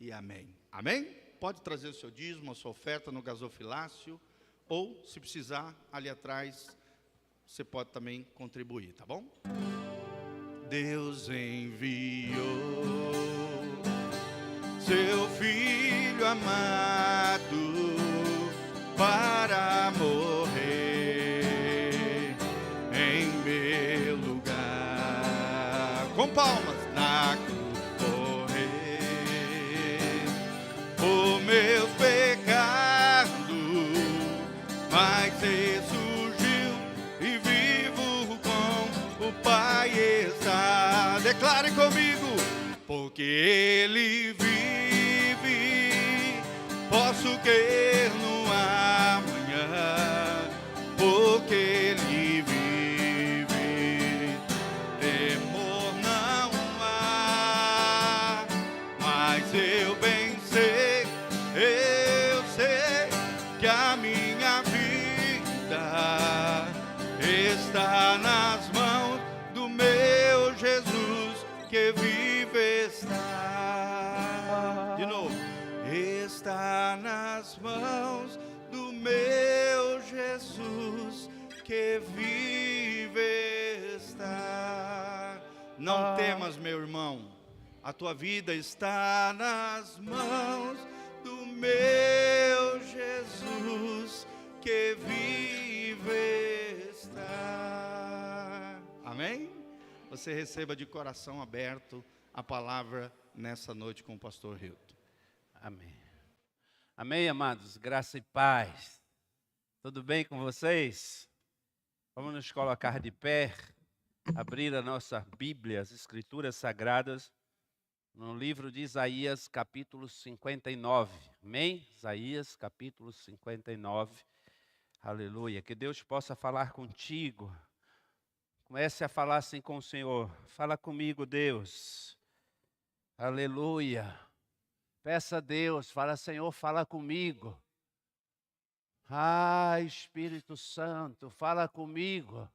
e amém. Amém? Pode trazer o seu dízimo, a sua oferta no gasofilácio, ou, se precisar, ali atrás, você pode também contribuir, tá bom? Deus enviou seu Filho amado para morrer em meu lugar. Com palmas na cruz morrer por meus pecados, mas ressurgiu e vivo com o Pai está. Declare comigo, porque Ele vive, posso crer no amanhã, porque Ele vive, temor não há, mas eu bem sei, eu sei que a minha vida está nas mãos do meu Jesus, que vive está. De novo. Está nas mãos do meu Jesus, que vive está. Não temas, meu irmão, a tua vida está nas mãos do meu Jesus, que vive está. Amém? Você receba de coração aberto a palavra nessa noite com o pastor Hilton. Amém. Amém, amados. Graça e paz. Tudo bem com vocês? Vamos nos colocar de pé, abrir a nossa Bíblia, as Escrituras Sagradas, no livro de Isaías, capítulo 59. Amém? Isaías, capítulo 59. Aleluia. Que Deus possa falar contigo. Comece a falar assim com o Senhor. Fala comigo, Deus. Aleluia. Peça a Deus, fala, Senhor, fala comigo. Espírito Santo, fala comigo.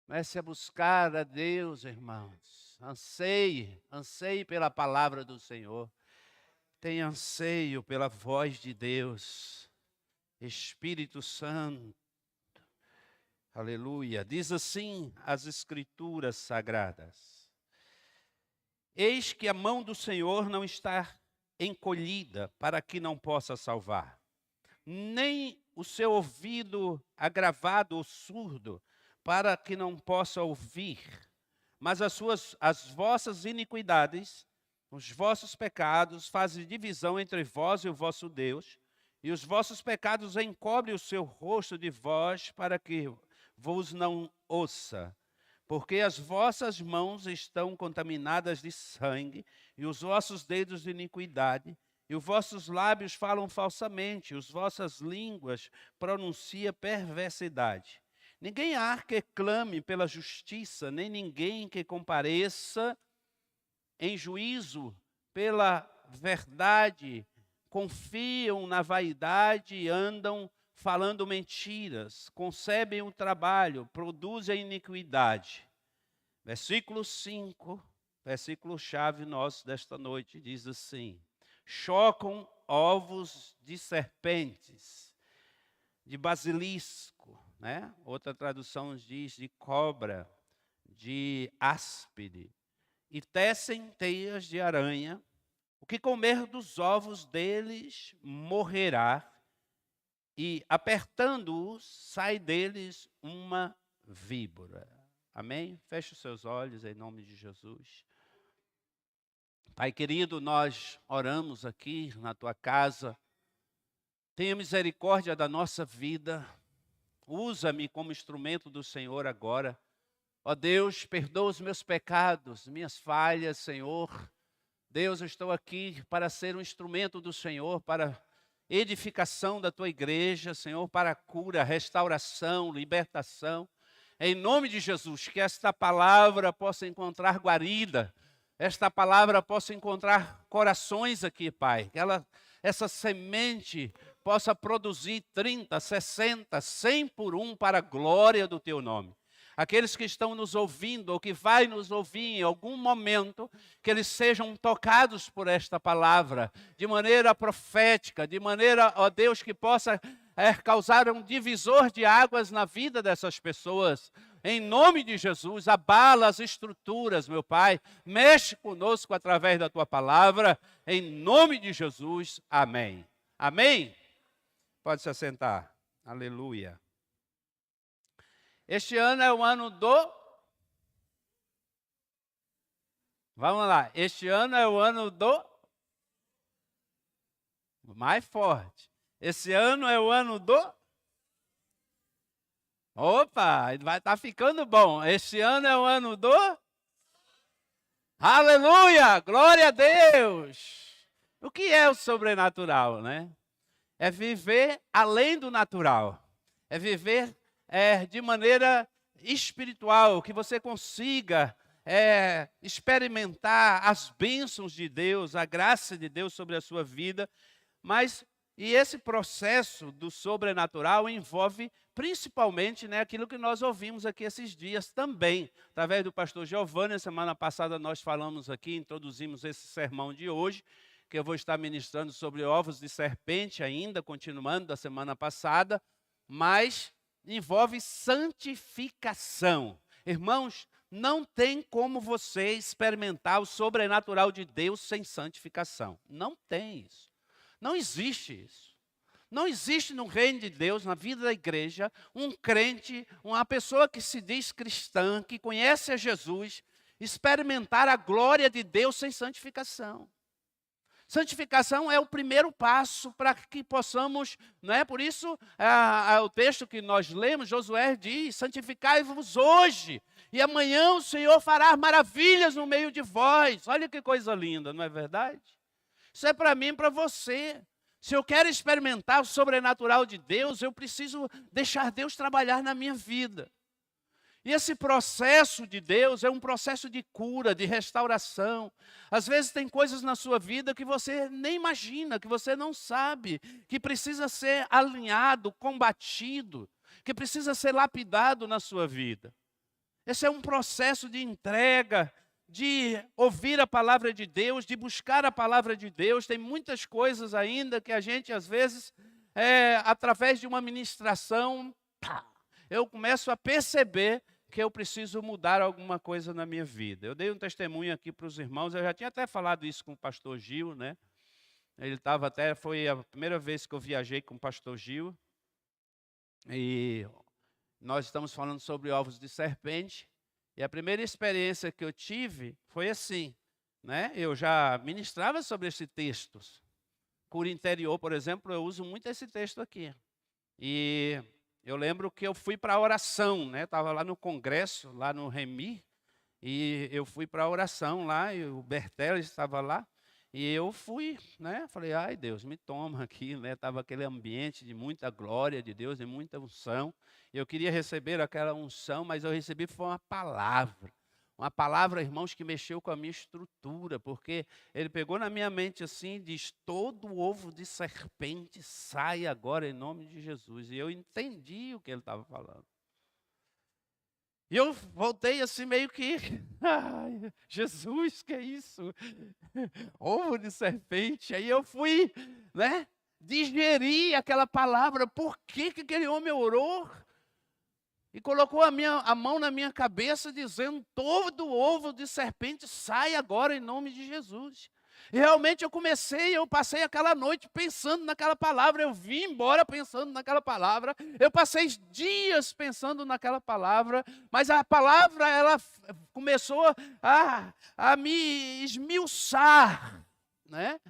Comece a buscar a Deus, irmãos. Anseie pela palavra do Senhor. Tenha anseio pela voz de Deus. Espírito Santo. Aleluia. Diz assim as Escrituras Sagradas. Eis que a mão do Senhor não está encolhida para que não possa salvar, nem o seu ouvido agravado ou surdo para que não possa ouvir, mas as vossas iniquidades, os vossos pecados fazem divisão entre vós e o vosso Deus, e os vossos pecados encobrem o seu rosto de vós para que vos não ouça. Porque as vossas mãos estão contaminadas de sangue, e os vossos dedos de iniquidade, e os vossos lábios falam falsamente, os vossas línguas pronunciam perversidade. Ninguém há que clame pela justiça, nem ninguém que compareça em juízo pela verdade. Confiam na vaidade e andam falando mentiras, concebem o trabalho, produzem a iniquidade. Versículo 5, versículo-chave nosso desta noite, diz assim: chocam ovos de serpentes, de basilisco, né? Outra tradução diz de cobra, de áspide, e tecem teias de aranha. O que comer dos ovos deles morrerá, e apertando-os, sai deles uma víbora. Amém? Feche os seus olhos em nome de Jesus. Pai querido, nós oramos aqui na tua casa. Tenha misericórdia da nossa vida. Usa-me como instrumento do Senhor agora. Ó Deus, perdoa os meus pecados, minhas falhas, Senhor. Deus, eu estou aqui para ser um instrumento do Senhor, para edificação da tua igreja, Senhor, para cura, restauração, libertação. Em nome de Jesus, que esta palavra possa encontrar guarida, esta palavra possa encontrar corações aqui, Pai. Que essa semente possa produzir 30, 60, 100 por um para a glória do teu nome. aqueles que estão nos ouvindo ou que vai nos ouvir em algum momento, que eles sejam tocados por esta palavra, de maneira profética, de maneira, ó Deus, que possa causar um divisor de águas na vida dessas pessoas. Em nome de Jesus, abala as estruturas, meu Pai. Mexe conosco através da Tua palavra. Em nome de Jesus, amém. Amém? Pode se assentar. Aleluia. Este ano é o ano do... Vamos lá. Este ano é o ano do... Mais forte. Esse ano é o ano do... Opa, vai estar ficando bom. Este ano é o ano do... Aleluia! Glória a Deus! O que é o sobrenatural, né? É viver além do natural. É viver de maneira espiritual, que você consiga experimentar as bênçãos de Deus, a graça de Deus sobre a sua vida. E esse processo do sobrenatural envolve principalmente, né, aquilo que nós ouvimos aqui esses dias também, através do pastor Giovanni. Semana passada nós falamos aqui, introduzimos esse sermão de hoje, que eu vou estar ministrando sobre ovos de serpente ainda, continuando da semana passada, mas envolve santificação. Irmãos, não tem como você experimentar o sobrenatural de Deus sem santificação. Não tem isso. Não existe isso. Não existe no reino de Deus, na vida da igreja, um crente, uma pessoa que se diz cristã, que conhece a Jesus, experimentar a glória de Deus sem santificação. Santificação é o primeiro passo para que possamos, não é? Por isso, o texto que nós lemos, Josué diz: santificai-vos hoje, e amanhã o Senhor fará maravilhas no meio de vós. Olha que coisa linda, não é verdade? Isso é para mim e para você. Se eu quero experimentar o sobrenatural de Deus, eu preciso deixar Deus trabalhar na minha vida. E esse processo de Deus é um processo de cura, de restauração. Às vezes tem coisas na sua vida que você nem imagina, que você não sabe, que precisa ser alinhado, combatido, que precisa ser lapidado na sua vida. Esse é um processo de entrega, de ouvir a palavra de Deus, de buscar a palavra de Deus. Tem muitas coisas ainda que a gente, às vezes, através de uma ministração, eu começo a perceber que eu preciso mudar alguma coisa na minha vida. Eu dei um testemunho aqui para os irmãos, eu já tinha até falado isso com o pastor Gil, né? Foi a primeira vez que eu viajei com o pastor Gil, e nós estamos falando sobre ovos de serpente. E a primeira experiência que eu tive foi assim, né? Eu já ministrava sobre esses textos. Cura interior, por exemplo, eu uso muito esse texto aqui. E eu lembro que eu fui para a oração, né? Estava lá no congresso, lá no Remi, e eu fui para a oração lá, e o Berteles estava lá, e eu fui, né? Falei, ai Deus, me toma aqui, né? Estava aquele ambiente de muita glória de Deus, de muita unção. Eu queria receber aquela unção, mas eu recebi foi uma palavra, irmãos, que mexeu com a minha estrutura, porque ele pegou na minha mente assim e diz: todo ovo de serpente sai agora em nome de Jesus. E eu entendi o que ele estava falando. E eu voltei assim meio que, ai, Jesus, que é isso? Ovo de serpente. Aí eu fui, né, digerir aquela palavra. Por que aquele homem orou? E colocou a mão na minha cabeça, dizendo: todo ovo de serpente sai agora em nome de Jesus. E realmente eu passei aquela noite pensando naquela palavra, eu vim embora pensando naquela palavra, eu passei dias pensando naquela palavra, mas a palavra, ela começou a me esmiuçar, né?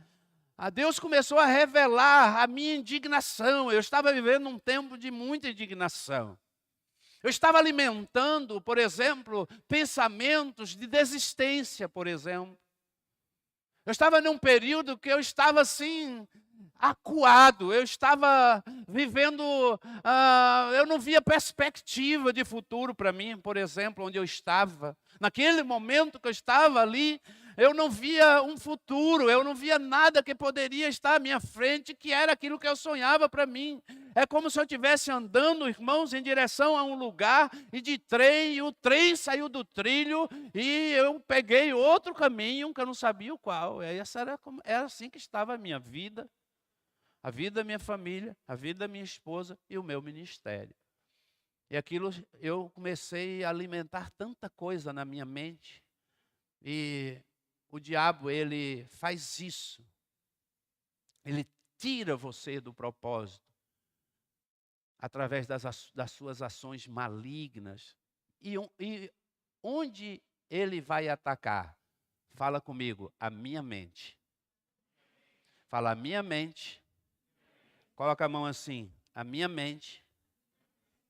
A Deus começou a revelar a minha indignação. Eu estava vivendo um tempo de muita indignação. Eu estava alimentando, por exemplo, pensamentos de desistência, por exemplo. Eu estava num período que eu estava assim, acuado, eu estava vivendo, eu não via perspectiva de futuro para mim, por exemplo, onde eu estava. Naquele momento que eu estava ali, eu não via um futuro, eu não via nada que poderia estar à minha frente, que era aquilo que eu sonhava para mim. É como se eu estivesse andando, irmãos, em direção a um lugar e de trem, e o trem saiu do trilho e eu peguei outro caminho que eu não sabia o qual. Era assim que estava a minha vida, a vida da minha família, a vida da minha esposa e o meu ministério. E aquilo, eu comecei a alimentar tanta coisa na minha mente. E o diabo, ele faz isso. Ele tira você do propósito através das suas ações malignas. E onde ele vai atacar? Fala comigo, a minha mente. Fala, a minha mente. Coloca a mão assim, a minha mente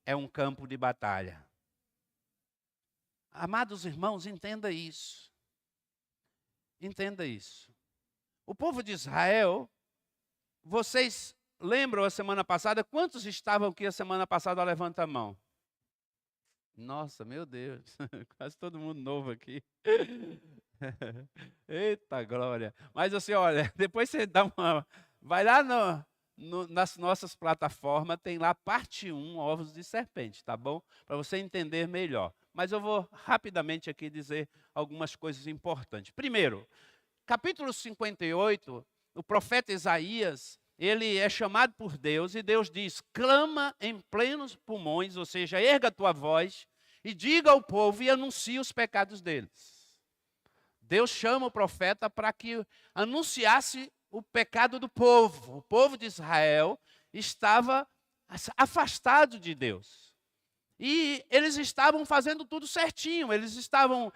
é um campo de batalha. Amados irmãos, entenda isso. Entenda isso. O povo de Israel, vocês lembram a semana passada? Quantos estavam aqui a semana passada? Levanta a mão. Nossa, meu Deus, quase todo mundo novo aqui. Eita glória. Mas assim, olha, depois você vai lá nas nossas plataformas, tem lá parte 1, ovos de serpente, tá bom? Para você entender melhor. Mas eu vou rapidamente aqui dizer algumas coisas importantes. Primeiro, capítulo 58, o profeta Isaías, ele é chamado por Deus e Deus diz, clama em plenos pulmões, ou seja, erga a tua voz e diga ao povo e anuncie os pecados deles. Deus chama o profeta para que anunciasse o pecado do povo. O povo de Israel estava afastado de Deus. E eles estavam fazendo tudo certinho, eles estavam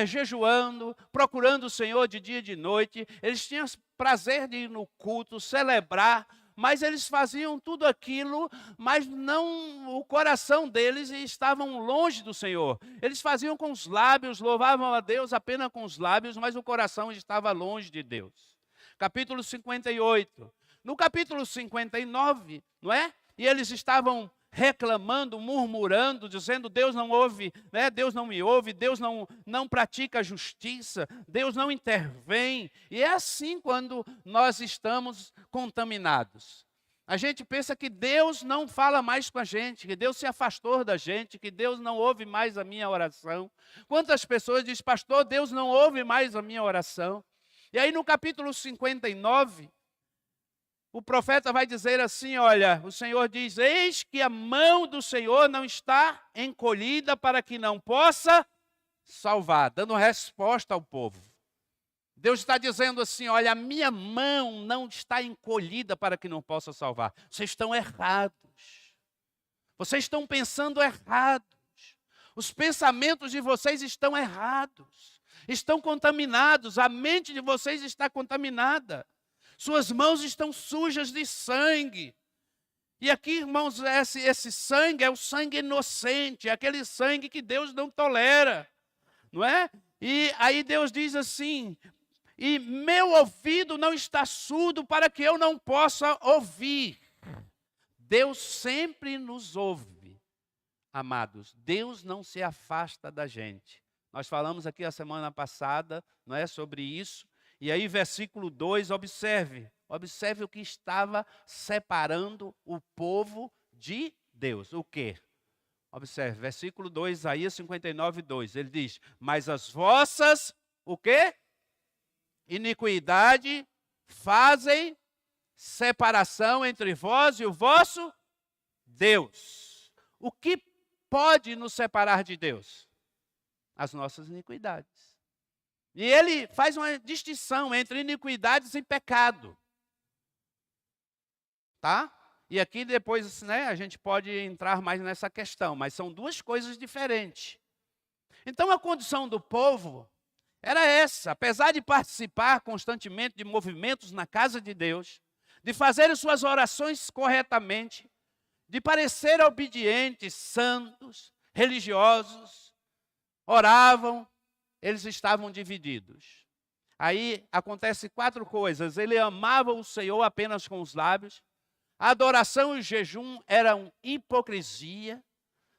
jejuando, procurando o Senhor de dia e de noite, eles tinham prazer de ir no culto, celebrar, mas eles faziam tudo aquilo, mas não, o coração deles estavam longe do Senhor. Eles faziam com os lábios, louvavam a Deus apenas com os lábios, mas o coração estava longe de Deus. Capítulo 58. No capítulo 59, não é? E eles estavam reclamando, murmurando, dizendo, Deus não ouve, né? Deus não me ouve, Deus não pratica a justiça, Deus não intervém. E é assim quando nós estamos contaminados. A gente pensa que Deus não fala mais com a gente, que Deus se afastou da gente, que Deus não ouve mais a minha oração. Quantas pessoas dizem, pastor, Deus não ouve mais a minha oração? E aí no capítulo 59, o profeta vai dizer assim, olha, o Senhor diz, eis que a mão do Senhor não está encolhida para que não possa salvar, dando resposta ao povo. Deus está dizendo assim, olha, a minha mão não está encolhida para que não possa salvar. Vocês estão errados. Vocês estão pensando errados. Os pensamentos de vocês estão errados. Estão contaminados, a mente de vocês está contaminada. Suas mãos estão sujas de sangue. E aqui, irmãos, esse sangue é o sangue inocente, é aquele sangue que Deus não tolera, não é? E aí Deus diz assim, e meu ouvido não está surdo para que eu não possa ouvir. Deus sempre nos ouve, amados. Deus não se afasta da gente. Nós falamos aqui a semana passada, não é, sobre isso. E aí, versículo 2, observe o que estava separando o povo de Deus. O quê? Observe, versículo 2, Isaías 59, 2. Ele diz, mas as vossas, o quê? Iniquidade fazem separação entre vós e o vosso Deus. O que pode nos separar de Deus? As nossas iniquidades. E ele faz uma distinção entre iniquidades e pecado. Tá? E aqui depois, né, a gente pode entrar mais nessa questão, mas são duas coisas diferentes. Então a condição do povo era essa, apesar de participar constantemente de movimentos na casa de Deus, de fazer suas orações corretamente, de parecer obedientes, santos, religiosos, oravam, eles estavam divididos. Aí acontece 4 coisas. Ele amava o Senhor apenas com os lábios. A adoração e o jejum eram hipocrisia,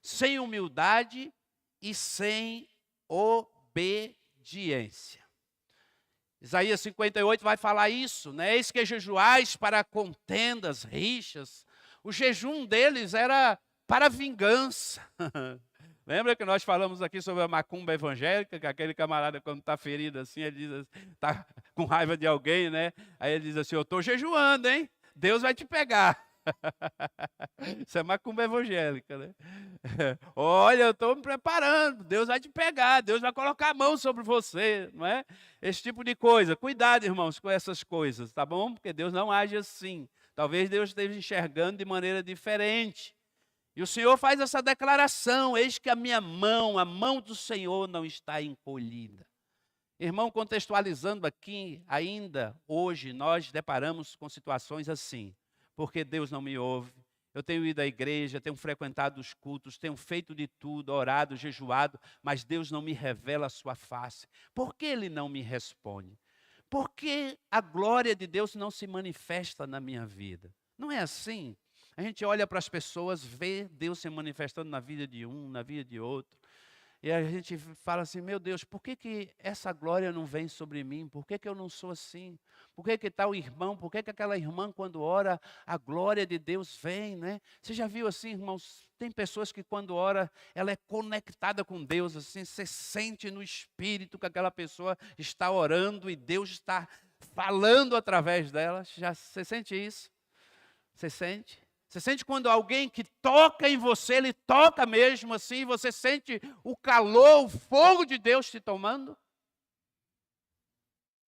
sem humildade e sem obediência. Isaías 58 vai falar isso, né? Eis que jejuais para contendas, rixas, O jejum deles era para vingança. Lembra que nós falamos aqui sobre a macumba evangélica, que aquele camarada, quando está ferido assim, ele diz, está com raiva de alguém, né? Aí ele diz assim, eu estou jejuando, hein? Deus vai te pegar. Isso é macumba evangélica, né? Olha, eu estou me preparando, Deus vai te pegar, Deus vai colocar a mão sobre você, não é? Esse tipo de coisa. Cuidado, irmãos, com essas coisas, tá bom? Porque Deus não age assim. Talvez Deus esteja enxergando de maneira diferente. E o Senhor faz essa declaração, eis que a minha mão, a mão do Senhor não está encolhida. Irmão, contextualizando aqui, ainda hoje nós deparamos com situações assim, porque Deus não me ouve. Eu tenho ido à igreja, tenho frequentado os cultos, tenho feito de tudo, orado, jejuado, mas Deus não me revela a sua face. Por que Ele não me responde? Por que a glória de Deus não se manifesta na minha vida? Não é assim? A gente olha para as pessoas, vê Deus se manifestando na vida de um, na vida de outro. E a gente fala assim, meu Deus, por que essa glória não vem sobre mim? Por que eu não sou assim? Por que tal irmão? Por que aquela irmã, quando ora, a glória de Deus vem, né? Você já viu assim, irmãos? Tem pessoas que quando ora, ela é conectada com Deus, assim, você sente no espírito que aquela pessoa está orando e Deus está falando através dela. Você sente isso? Você sente? Você sente quando alguém que toca em você, ele toca mesmo assim, você sente o calor, o fogo de Deus te tomando?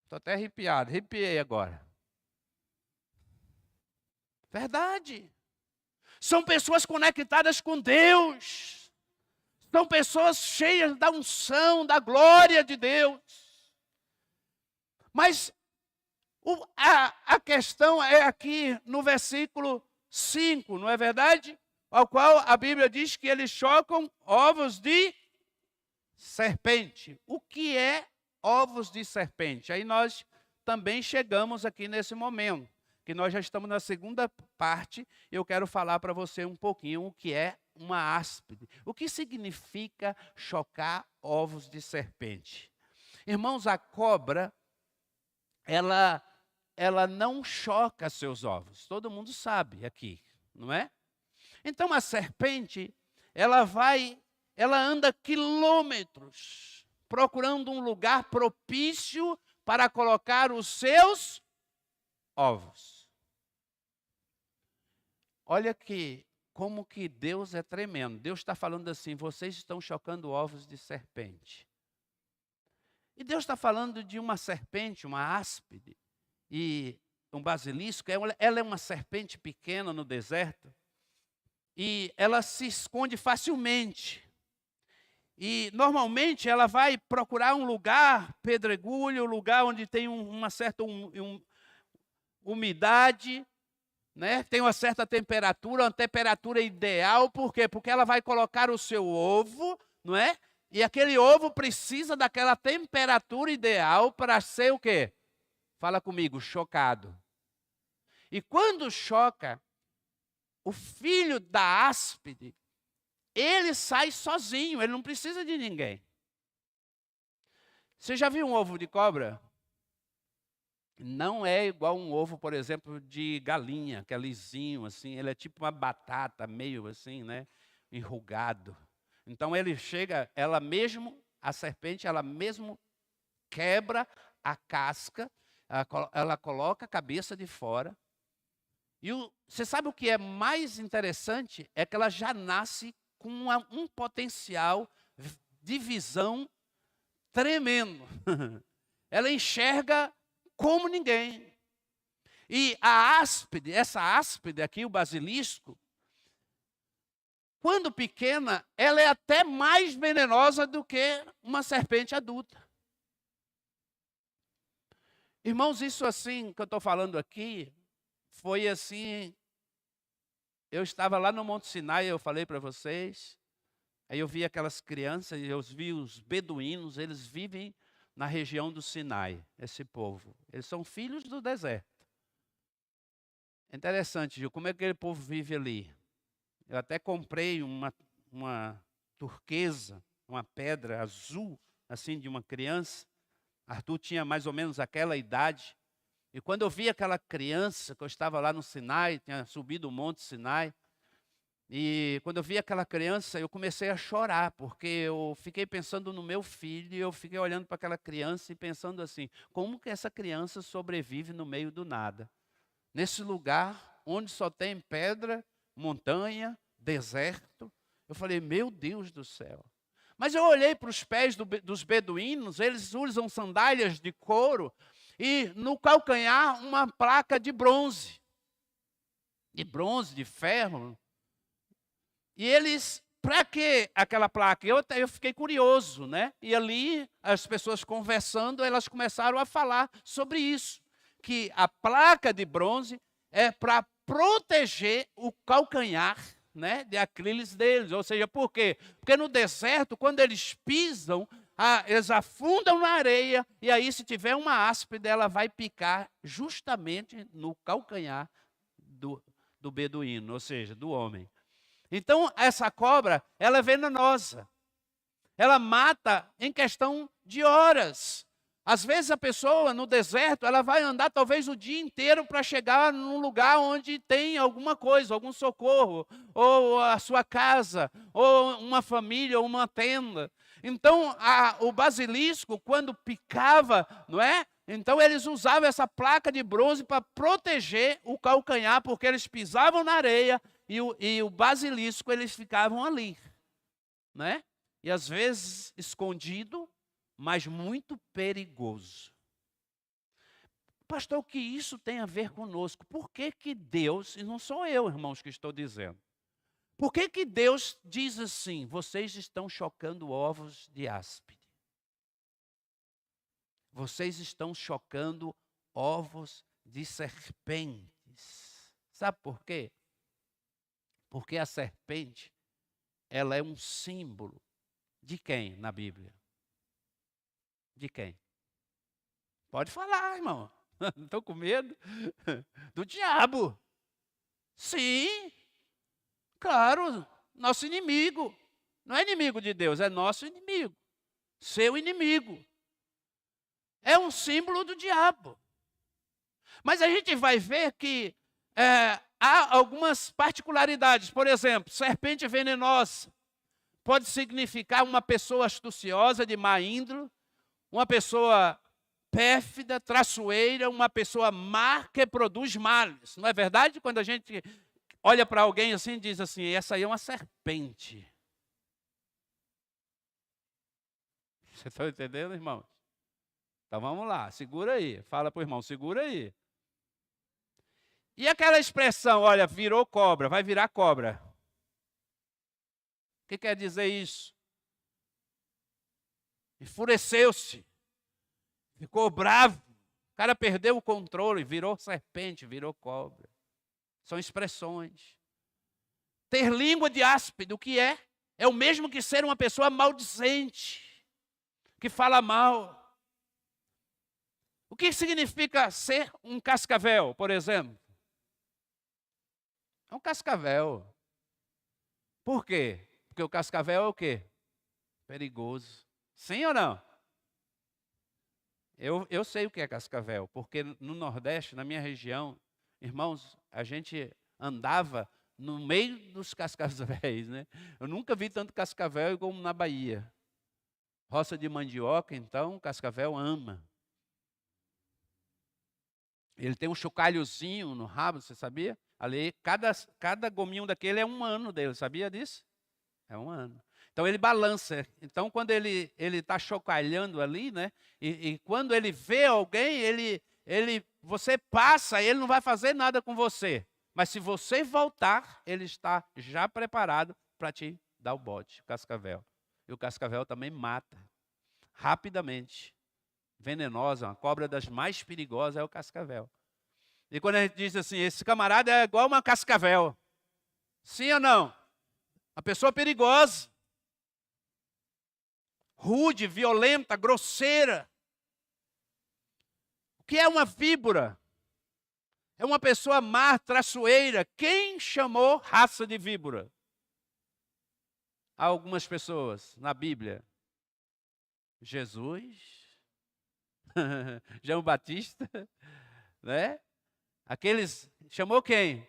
Estou até arrepiado, arrepiei agora. Verdade. São pessoas conectadas com Deus. São pessoas cheias da unção, da glória de Deus. Mas a questão é aqui no versículo 5, não é verdade? Ao qual a Bíblia diz que eles chocam ovos de serpente. O que é ovos de serpente? Aí nós também chegamos aqui nesse momento, que nós já estamos na segunda parte, e eu quero falar para você um pouquinho o que é uma áspide. O que significa chocar ovos de serpente? Irmãos, a cobra, ela não choca seus ovos. Todo mundo sabe aqui, não é? Então a serpente, ela anda quilômetros procurando um lugar propício para colocar os seus ovos. Olha como que Deus é tremendo. Deus está falando assim, vocês estão chocando ovos de serpente. E Deus está falando de uma serpente, uma áspide, e um basilisco, ela é uma serpente pequena no deserto, e ela se esconde facilmente. E normalmente ela vai procurar um lugar, pedregulho, um lugar onde tem uma certa umidade, né? Tem uma certa temperatura, uma temperatura ideal. Por quê? Porque ela vai colocar o seu ovo, não é? E aquele ovo precisa daquela temperatura ideal para ser o quê? Fala comigo, chocado. E quando choca, o filho da áspide, ele sai sozinho, ele não precisa de ninguém. Você já viu um ovo de cobra? Não é igual um ovo, por exemplo, de galinha, que é lisinho, assim, ele é tipo uma batata, meio assim, né? Enrugado. Então ele chega, a serpente, ela mesmo quebra a casca, ela coloca a cabeça de fora. E você sabe o que é mais interessante? É que ela já nasce com um potencial de visão tremendo. Ela enxerga como ninguém. E essa áspide aqui, o basilisco, quando pequena, ela é até mais venenosa do que uma serpente adulta. Irmãos, isso assim que eu estou falando aqui, foi assim, eu estava lá no Monte Sinai, eu falei para vocês, aí eu vi aquelas crianças, eu vi os beduínos, eles vivem na região do Sinai, esse povo. Eles são filhos do deserto. É interessante, Gil, como é que aquele povo vive ali? Eu até comprei uma turquesa, uma pedra azul, assim, de uma criança. Arthur tinha mais ou menos aquela idade. E quando eu vi aquela criança, que eu estava lá no Sinai, tinha subido o Monte Sinai, e quando eu vi aquela criança, eu comecei a chorar, porque eu fiquei pensando no meu filho, e eu fiquei olhando para aquela criança e pensando assim, como que essa criança sobrevive no meio do nada? Nesse lugar onde só tem pedra, montanha, deserto. Eu falei, meu Deus do céu. Mas eu olhei para os pés dos beduínos, eles usam sandálias de couro, e no calcanhar uma placa de bronze, de ferro. E eles, para que aquela placa? Eu fiquei curioso, né? E ali, as pessoas conversando, elas começaram a falar sobre isso. Que a placa de bronze é para proteger o calcanhar, né, de Aquiles deles. Ou seja, por quê? Porque no deserto, quando eles pisam, eles afundam na areia, e aí se tiver uma áspide, ela vai picar justamente no calcanhar do beduíno, ou seja, do homem. Então, essa cobra, ela é venenosa. Ela mata em questão de horas. Às vezes a pessoa no deserto, ela vai andar talvez o dia inteiro para chegar num lugar onde tem alguma coisa, algum socorro, ou a sua casa, ou uma família, ou uma tenda. Então, o basilisco, quando picava, não é? Então eles usavam essa placa de bronze para proteger o calcanhar, porque eles pisavam na areia e o basilisco, eles ficavam ali, né? E às vezes escondido, mas muito perigoso. Pastor, o que isso tem a ver conosco? Por que que Deus, e não sou eu, irmãos, que estou dizendo, por que que Deus diz assim, vocês estão chocando ovos de áspide? Vocês estão chocando ovos de serpentes. Sabe por quê? Porque a serpente, ela é um símbolo de quem na Bíblia? De quem? Pode falar, irmão. Não estou com medo. Do diabo. Sim, claro, nosso inimigo. Não é inimigo de Deus, é nosso inimigo. Seu inimigo. É um símbolo do diabo. Mas a gente vai ver que há algumas particularidades. Por exemplo, serpente venenosa pode significar uma pessoa astuciosa, de má índole, uma pessoa pérfida, traiçoeira, uma pessoa má que produz males. Não é verdade? Quando a gente olha para alguém assim e diz assim, essa aí é uma serpente. Você está entendendo, irmão? Então vamos lá, segura aí. Fala para o irmão, segura aí. E aquela expressão, olha, virou cobra, vai virar cobra. O que quer dizer isso? Enfureceu-se. Ficou bravo. O cara perdeu o controle, virou serpente, virou cobra. São expressões. Ter língua de áspide, o que é? É o mesmo que ser uma pessoa maldizente, que fala mal. O que significa ser um cascavel, por exemplo? É um cascavel. Por quê? Porque o cascavel é o quê? Perigoso. Sim ou não? Eu sei o que é cascavel, porque no Nordeste, na minha região, irmãos, a gente andava no meio dos cascavéis, né? Eu nunca vi tanto cascavel como na Bahia. Roça de mandioca, então, cascavel ama. Ele tem um chocalhozinho no rabo, você sabia? Ali, cada gominho daquele é um ano dele, sabia disso? É um ano. Então ele balança. Então quando ele está chocalhando ali, né? E quando ele vê alguém, você passa, ele não vai fazer nada com você. Mas se você voltar, ele está já preparado para te dar o bote, o cascavel. E o cascavel também mata rapidamente. Venenosa, uma cobra das mais perigosas é o cascavel. E quando a gente diz assim, esse camarada é igual uma cascavel. Sim ou não? Uma pessoa perigosa. Rude, violenta, grosseira. O que é uma víbora? É uma pessoa má, traiçoeira. Quem chamou raça de víbora? Há algumas pessoas na Bíblia. Jesus, João Batista, né? Aqueles, chamou quem?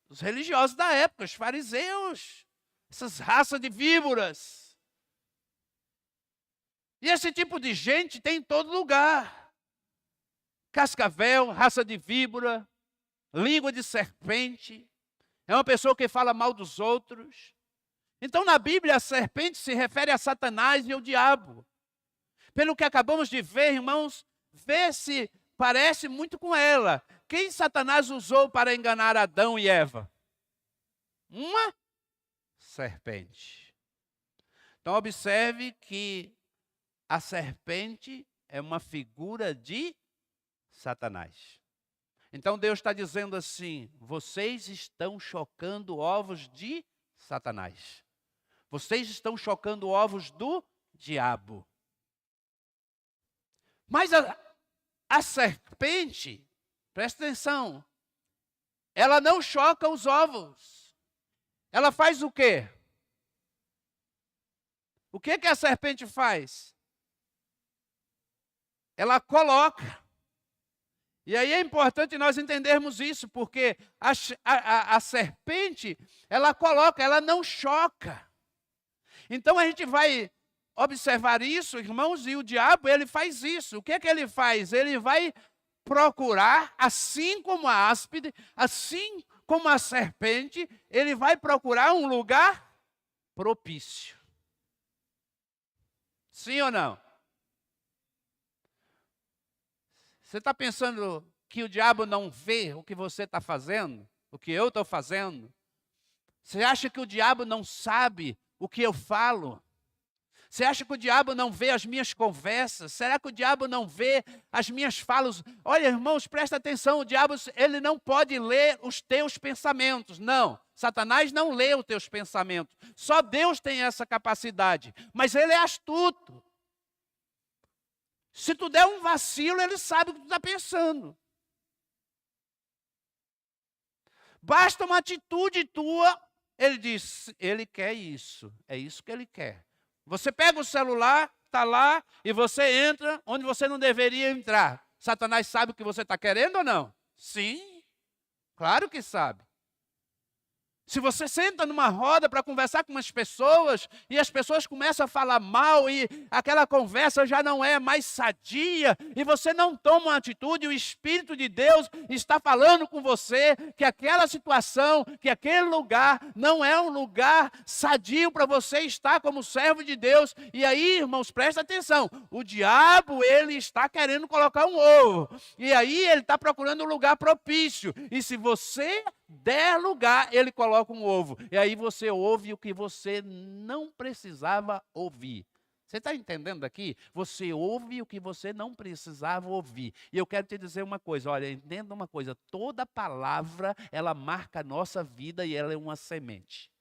Os religiosos da época, os fariseus, essas raças de víboras. E esse tipo de gente tem em todo lugar. Cascavel, raça de víbora, língua de serpente, é uma pessoa que fala mal dos outros. Então, na Bíblia, a serpente se refere a Satanás e ao diabo. Pelo que acabamos de ver, irmãos, vê se parece muito com ela. Quem Satanás usou para enganar Adão e Eva? Uma serpente. Então, observe que a serpente é uma figura de Satanás. Então, Deus está dizendo assim: vocês estão chocando ovos de Satanás. Vocês estão chocando ovos do diabo. Mas a serpente, presta atenção, ela não choca os ovos. Ela faz o quê? O que a serpente faz? Ela coloca. E aí é importante nós entendermos isso, porque a serpente, ela coloca, ela não choca. Então a gente vai observar isso, irmãos, e o diabo, ele faz isso. O que ele faz? Ele vai procurar, assim como a áspide, assim como a serpente, ele vai procurar um lugar propício. Sim ou não? Você está pensando que o diabo não vê o que você está fazendo? O que eu estou fazendo? Você acha que o diabo não sabe o que eu falo? Você acha que o diabo não vê as minhas conversas? Será que o diabo não vê as minhas falas? Olha, irmãos, presta atenção, o diabo, ele não pode ler os teus pensamentos. Não, Satanás não lê os teus pensamentos. Só Deus tem essa capacidade. Mas ele é astuto. Se tu der um vacilo, ele sabe o que tu está pensando. Basta uma atitude tua, ele diz, ele quer isso, é isso que ele quer. Você pega o celular, está lá, e você entra onde você não deveria entrar. Satanás sabe o que você está querendo ou não? Sim, claro que sabe. Se você senta numa roda para conversar com umas pessoas e as pessoas começam a falar mal e aquela conversa já não é mais sadia e você não toma uma atitude, o Espírito de Deus está falando com você que aquela situação, que aquele lugar não é um lugar sadio para você estar como servo de Deus. E aí, irmãos, presta atenção, o diabo, ele está querendo colocar um ovo. E aí ele está procurando um lugar propício. E se você der lugar, ele coloca um ovo. E aí você ouve o que você não precisava ouvir. Você está entendendo aqui? Você ouve o que você não precisava ouvir. E eu quero te dizer uma coisa, olha, entenda uma coisa, toda palavra, ela marca a nossa vida e ela é uma semente.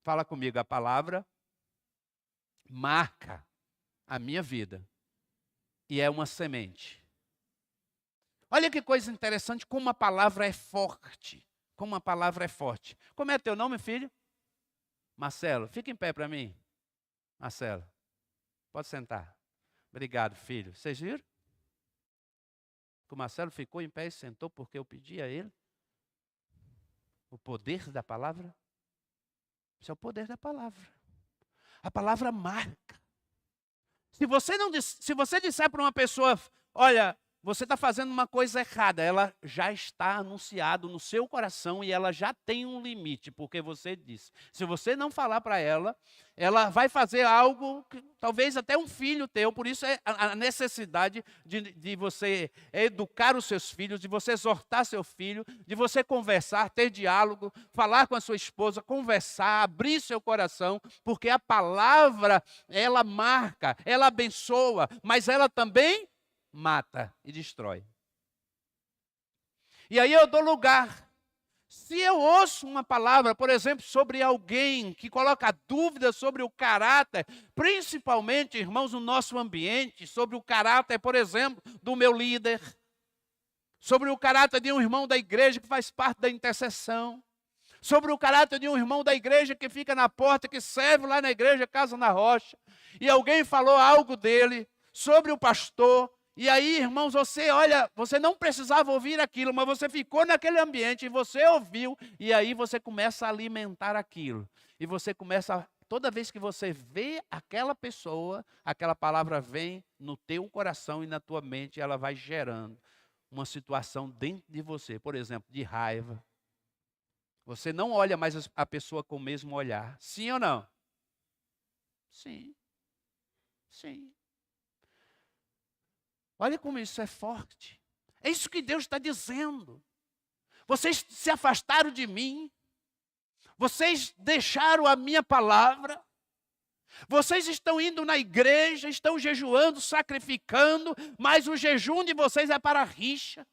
Fala comigo, a palavra marca a minha vida e é uma semente. Olha que coisa interessante, como a palavra é forte. Como a palavra é forte. Como é teu nome, filho? Marcelo. Fica em pé para mim. Marcelo. Pode sentar. Obrigado, filho. Vocês viram? Que o Marcelo ficou em pé e sentou porque eu pedi a ele. O poder da palavra. Isso é o poder da palavra. A palavra marca. Se você disser para uma pessoa, olha, você está fazendo uma coisa errada, ela já está anunciado no seu coração e ela já tem um limite, porque você disse. Se você não falar para ela, ela vai fazer algo, que, talvez até um filho teu, por isso é a necessidade de você educar os seus filhos, de você exortar seu filho, de você conversar, ter diálogo, falar com a sua esposa, conversar, abrir seu coração, porque a palavra, ela marca, ela abençoa, mas ela também mata e destrói. E aí eu dou lugar. Se eu ouço uma palavra, por exemplo, sobre alguém que coloca dúvida sobre o caráter, principalmente, irmãos, no nosso ambiente, sobre o caráter, por exemplo, do meu líder, sobre o caráter de um irmão da igreja que faz parte da intercessão, sobre o caráter de um irmão da igreja que fica na porta, que serve lá na igreja Casa na Rocha, e alguém falou algo dele, sobre o pastor, E aí, irmãos, você olha, você não precisava ouvir aquilo, mas você ficou naquele ambiente e você ouviu, e aí você começa a alimentar aquilo. E você começa, toda vez que você vê aquela pessoa, aquela palavra vem no teu coração e na tua mente, ela vai gerando uma situação dentro de você, por exemplo, de raiva. Você não olha mais a pessoa com o mesmo olhar. Sim ou não? Sim. Sim. Olha como isso é forte. É isso que Deus está dizendo. Vocês se afastaram de mim. Vocês deixaram a minha palavra. Vocês estão indo na igreja, estão jejuando, sacrificando, mas o jejum de vocês é para a rixa.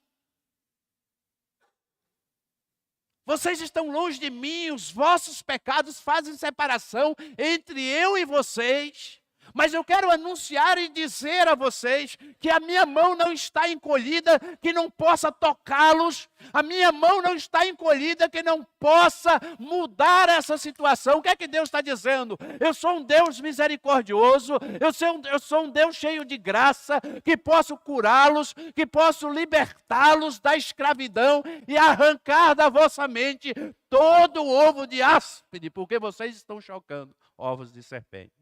Vocês estão longe de mim, os vossos pecados fazem separação entre eu e vocês. Mas eu quero anunciar e dizer a vocês que a minha mão não está encolhida, que não possa tocá-los. A minha mão não está encolhida, que não possa mudar essa situação. O que é que Deus está dizendo? Eu sou um Deus misericordioso, eu sou um Deus cheio de graça, que posso curá-los, que posso libertá-los da escravidão e arrancar da vossa mente todo o ovo de áspide, porque vocês estão chocando ovos de serpente.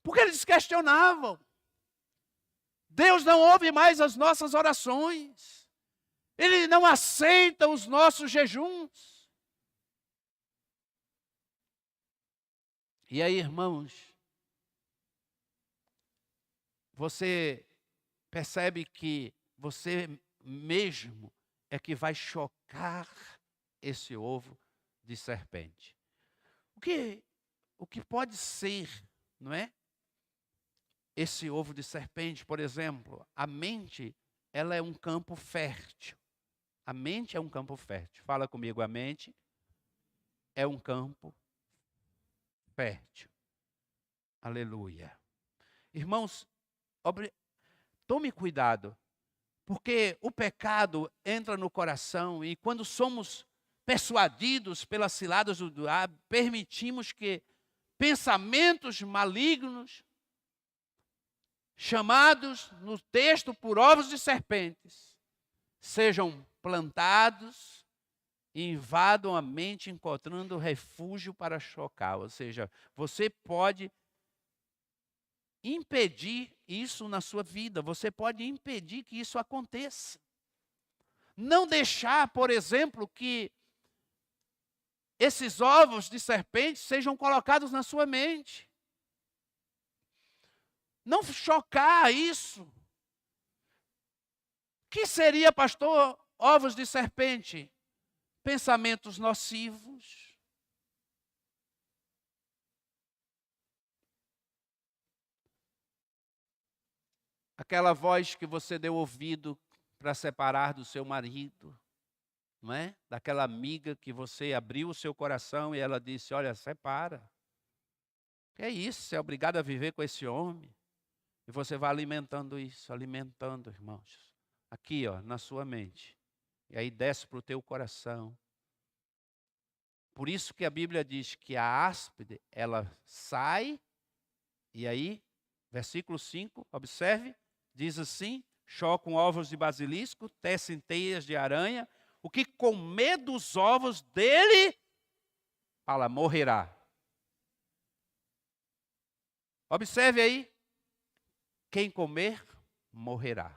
Porque eles questionavam. Deus não ouve mais as nossas orações. Ele não aceita os nossos jejuns. E aí, irmãos, você percebe que você mesmo é que vai chocar esse ovo de serpente. O que pode ser, não é? Esse ovo de serpente, por exemplo, a mente, ela é um campo fértil. A mente é um campo fértil. Fala comigo, a mente é um campo fértil. Aleluia. Irmãos, tome cuidado, porque o pecado entra no coração e quando somos persuadidos pelas ciladas do diabo, permitimos que pensamentos malignos, chamados no texto por ovos de serpentes, sejam plantados e invadam a mente, encontrando refúgio para chocar. Ou seja, você pode impedir isso na sua vida, você pode impedir que isso aconteça. Não deixar, por exemplo, que esses ovos de serpente sejam colocados na sua mente. Não chocar isso. O que seria, pastor, ovos de serpente? Pensamentos nocivos. Aquela voz que você deu ouvido para separar do seu marido, não é? Daquela amiga que você abriu o seu coração e ela disse, olha, separa. Que é isso, você é obrigado a viver com esse homem. E você vai alimentando isso, alimentando, irmãos. Aqui, ó, na sua mente. E aí desce para o teu coração. Por isso que a Bíblia diz que a áspide, ela sai. E aí, versículo 5, observe. Diz assim, chocam ovos de basilisco, tecem teias de aranha. O que comer dos ovos dele, fala, morrerá. Observe aí. Quem comer, morrerá.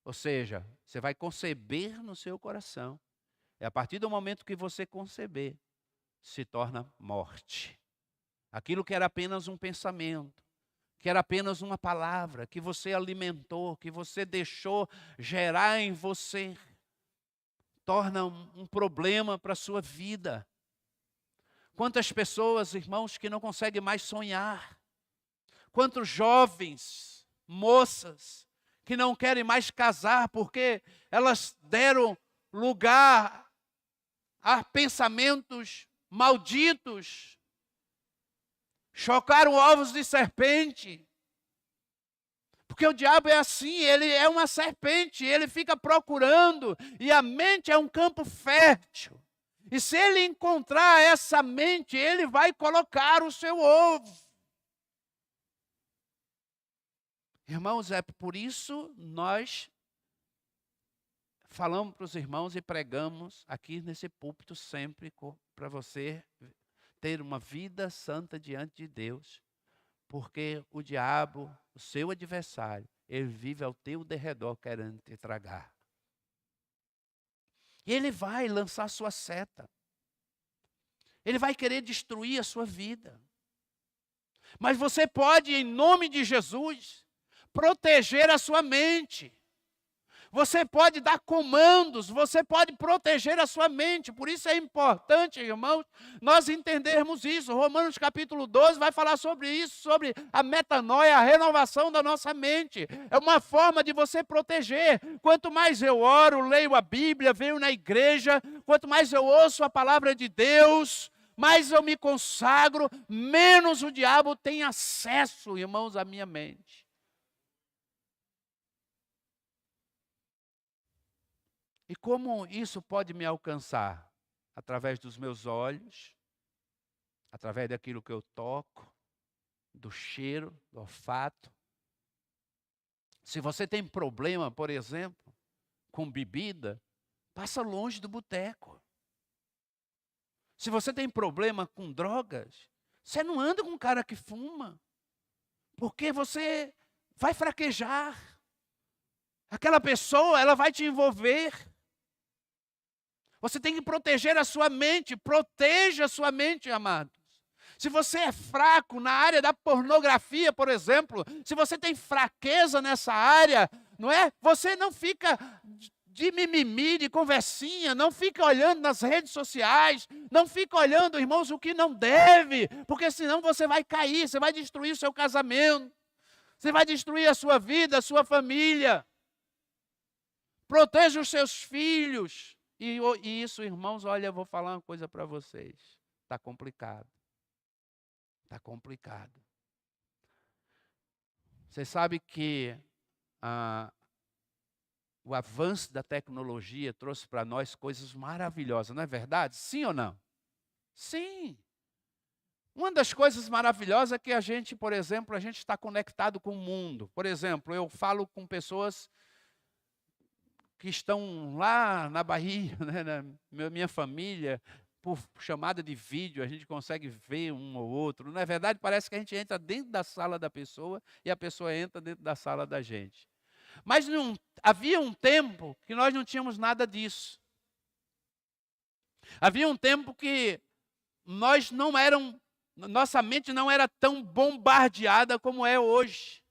Ou seja, você vai conceber no seu coração. E a partir do momento que você conceber, se torna morte. Aquilo que era apenas um pensamento, que era apenas uma palavra, que você alimentou, que você deixou gerar em você, torna um problema para a sua vida. Quantas pessoas, irmãos, que não conseguem mais sonhar. Quantos jovens, moças, que não querem mais casar porque elas deram lugar a pensamentos malditos, chocaram ovos de serpente. Porque o diabo é assim, ele é uma serpente, ele fica procurando, e a mente é um campo fértil. E se ele encontrar essa mente, ele vai colocar o seu ovo. Irmãos, é por isso nós falamos para os irmãos e pregamos aqui nesse púlpito sempre para você ter uma vida santa diante de Deus. Porque o diabo, o seu adversário, ele vive ao teu derredor querendo te tragar. E ele vai lançar sua seta. Ele vai querer destruir a sua vida. Mas você pode, em nome de Jesus, proteger a sua mente. Você pode dar comandos, você pode proteger a sua mente. Por isso é importante, irmãos, nós entendermos isso. Romanos capítulo 12 vai falar sobre isso, sobre a metanoia, a renovação da nossa mente. É uma forma de você proteger. Quanto mais eu oro, leio a Bíblia, venho na igreja, quanto mais eu ouço a palavra de Deus, mais eu me consagro, menos o diabo tem acesso, irmãos, à minha mente. E como isso pode me alcançar? Através dos meus olhos, através daquilo que eu toco, do cheiro, do olfato. Se você tem problema, por exemplo, com bebida, passa longe do boteco. Se você tem problema com drogas, você não anda com um cara que fuma, porque você vai fraquejar. Aquela pessoa, ela vai te envolver. Você tem que proteger a sua mente, proteja a sua mente, amados. Se você é fraco na área da pornografia, por exemplo, se você tem fraqueza nessa área, não é? Você não fica de mimimi, de conversinha, não fica olhando nas redes sociais, não fica olhando, irmãos, o que não deve, porque senão você vai cair, você vai destruir o seu casamento, você vai destruir a sua vida, a sua família. Proteja os seus filhos. E isso, irmãos, olha, eu vou falar uma coisa para vocês. Está complicado. Está complicado. Você sabe que o avanço da tecnologia trouxe para nós coisas maravilhosas, não é verdade? Sim ou não? Sim. Uma das coisas maravilhosas é que a gente, por exemplo, a gente está conectado com o mundo. Por exemplo, eu falo com pessoas que estão lá na Bahia, né, na minha família, por chamada de vídeo, a gente consegue ver um ou outro. Não é verdade? Parece que a gente entra dentro da sala da pessoa e a pessoa entra dentro da sala da gente. Mas havia um tempo que nós não tínhamos nada disso. Havia um tempo que nossa mente não era tão bombardeada como é hoje.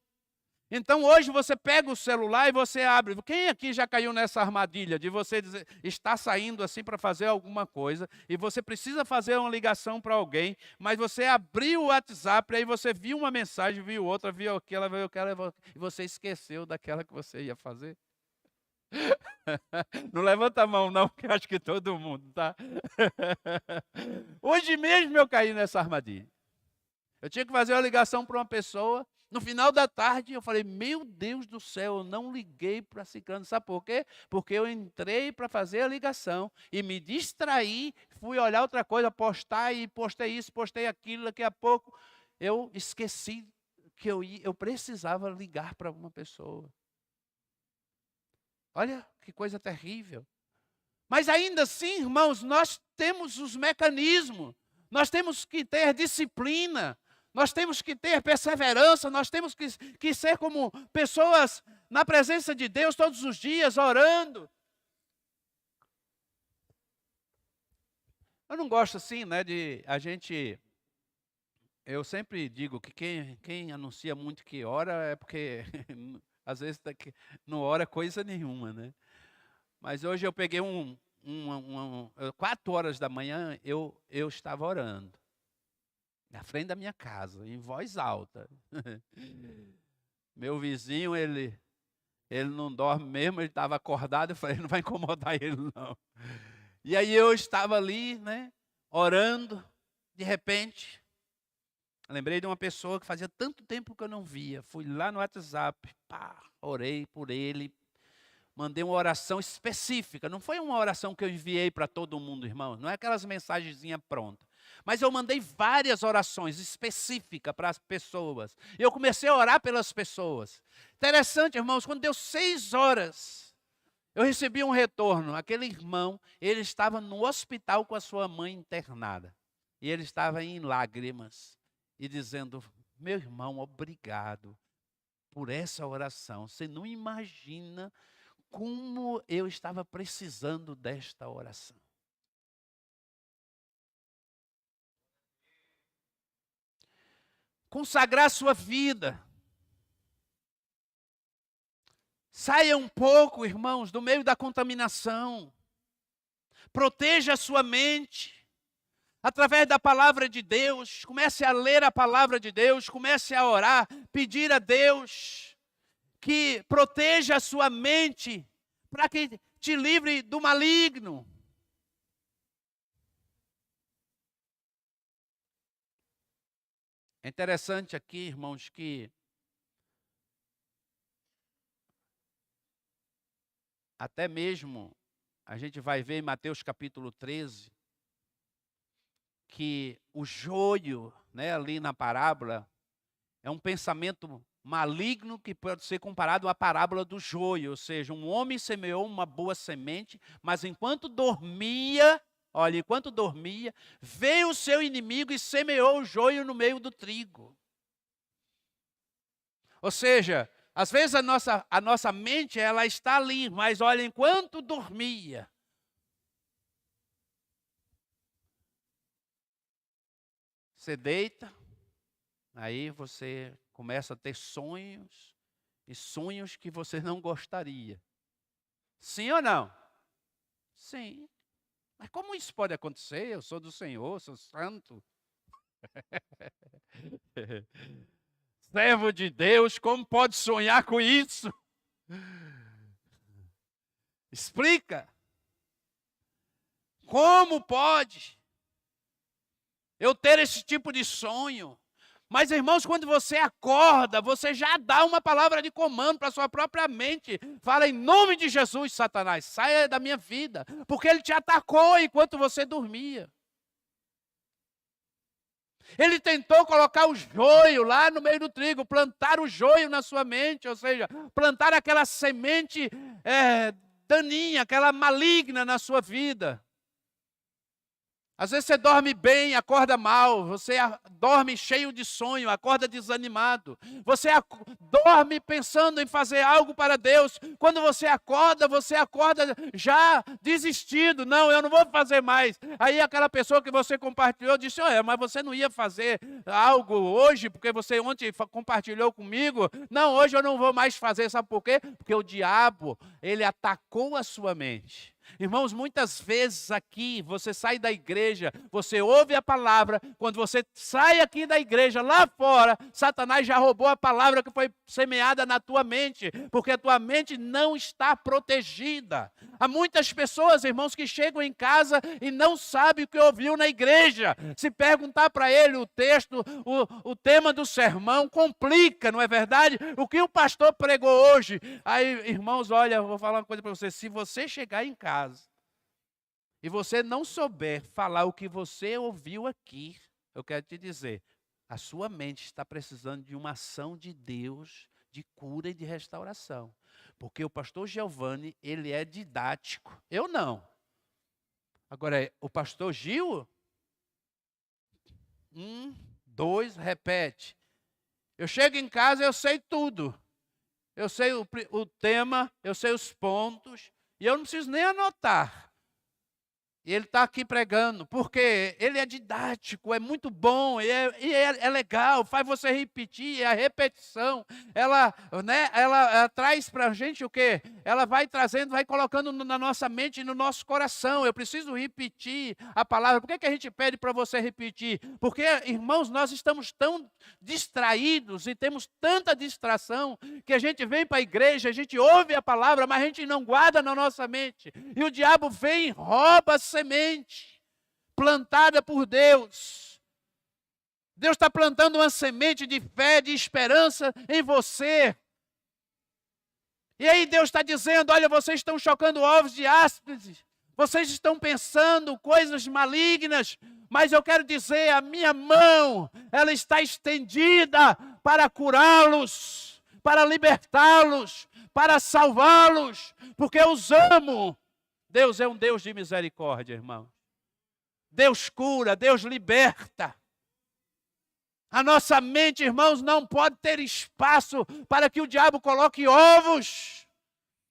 Então hoje você pega o celular e você abre. Quem aqui já caiu nessa armadilha de você dizer, está saindo assim para fazer alguma coisa e você precisa fazer uma ligação para alguém, mas você abriu o WhatsApp e aí você viu uma mensagem, viu outra, viu aquela e você esqueceu daquela que você ia fazer? Não levanta a mão não, porque eu acho que todo mundo, tá? Hoje mesmo eu caí nessa armadilha. Eu tinha que fazer uma ligação para uma pessoa. No final da tarde, eu falei, meu Deus do céu, eu não liguei para Ciclano. Sabe por quê? Porque eu entrei para fazer a ligação e me distraí, fui olhar outra coisa, postar e postei isso, postei aquilo. Daqui a pouco, eu esqueci que eu precisava ligar para uma pessoa. Olha que coisa terrível. Mas ainda assim, irmãos, nós temos os mecanismos. Nós temos que ter disciplina. Nós temos que ter perseverança, nós temos que ser como pessoas na presença de Deus todos os dias, orando. Eu não gosto assim, né, eu sempre digo que quem anuncia muito que ora é porque, às vezes, não ora coisa nenhuma, né. Mas hoje eu peguei 4 horas da manhã, eu estava orando. Na frente da minha casa, em voz alta. Meu vizinho, ele não dorme mesmo, ele estava acordado, eu falei, não vai incomodar ele não. E aí eu estava ali, né, orando, de repente, lembrei de uma pessoa que fazia tanto tempo que eu não via. Fui lá no WhatsApp, orei por ele, mandei uma oração específica. Não foi uma oração que eu enviei para todo mundo, irmão, não é aquelas mensagenzinhas prontas. Mas eu mandei várias orações específicas para as pessoas. Eu comecei a orar pelas pessoas. Interessante, irmãos, quando deu 6 horas, eu recebi um retorno. Aquele irmão, ele estava no hospital com a sua mãe internada. E ele estava em lágrimas e dizendo: meu irmão, obrigado por essa oração. Você não imagina como eu estava precisando desta oração. Consagrar sua vida. Saia um pouco, irmãos, do meio da contaminação. Proteja a sua mente. Através da palavra de Deus, comece a ler a palavra de Deus, comece a orar, pedir a Deus que proteja a sua mente, para que te livre do maligno. É interessante aqui, irmãos, que até mesmo a gente vai ver em Mateus capítulo 13, que o joio, né, ali na parábola, é um pensamento maligno que pode ser comparado à parábola do joio, ou seja, um homem semeou uma boa semente, mas enquanto dormia, veio o seu inimigo e semeou o joio no meio do trigo. Ou seja, às vezes a nossa mente ela está ali, mas olha, enquanto dormia, você deita, aí você começa a ter sonhos, e sonhos que você não gostaria. Sim ou não? Sim. Mas como isso pode acontecer? Eu sou do Senhor, sou santo. Servo de Deus, como pode sonhar com isso? Explica. Como pode eu ter esse tipo de sonho? Mas, irmãos, quando você acorda, você já dá uma palavra de comando para a sua própria mente. Fala: em nome de Jesus, Satanás, saia da minha vida, porque ele te atacou enquanto você dormia. Ele tentou colocar o joio lá no meio do trigo, plantar o joio na sua mente, ou seja, plantar aquela semente daninha, aquela maligna na sua vida. Às vezes você dorme bem, acorda mal, você dorme cheio de sonho, acorda desanimado. Você dorme pensando em fazer algo para Deus. Quando você acorda já desistido. Não, eu não vou fazer mais. Aí aquela pessoa que você compartilhou disse: olha, mas você não ia fazer algo hoje, porque você ontem compartilhou comigo. Não, hoje eu não vou mais fazer. Sabe por quê? Porque o diabo, ele atacou a sua mente. Irmãos, muitas vezes aqui, você sai da igreja, você ouve a palavra, quando você sai aqui da igreja, lá fora, Satanás já roubou a palavra que foi semeada na tua mente, porque a tua mente não está protegida. Há muitas pessoas, irmãos, que chegam em casa e não sabem o que ouviu na igreja. Se perguntar para ele o texto, o tema do sermão, complica, não é verdade? O que o pastor pregou hoje? Aí, irmãos, olha, eu vou falar uma coisa para você. Se você chegar em casa e você não souber falar o que você ouviu aqui, eu quero te dizer, a sua mente está precisando de uma ação de Deus, de cura e de restauração. Porque o pastor Giovanni, ele é didático. Eu não. Agora, o pastor Gil, 1, 2, repete. Eu chego em casa, eu sei tudo. Eu sei o tema, eu sei os pontos, e eu não preciso nem anotar. E ele está aqui pregando, porque ele é didático, é muito bom, é legal, faz você repetir, a repetição, ela traz para a gente o quê? Ela vai trazendo, vai colocando na nossa mente e no nosso coração. Eu preciso repetir a palavra. Por que a gente pede para você repetir? Porque, irmãos, nós estamos tão distraídos e temos tanta distração, que a gente vem para a igreja, a gente ouve a palavra, mas a gente não guarda na nossa mente. E o diabo vem e rouba a semente plantada por Deus. Deus está plantando uma semente de fé, de esperança em você. E aí Deus está dizendo: olha, vocês estão chocando ovos de áspides, vocês estão pensando coisas malignas, Mas eu quero dizer, a minha mão, ela está estendida para curá-los, para libertá-los, para salvá-los, porque eu os amo. Deus é um Deus de misericórdia, irmão. Deus cura, Deus liberta. A nossa mente, irmãos, não pode ter espaço para que o diabo coloque ovos.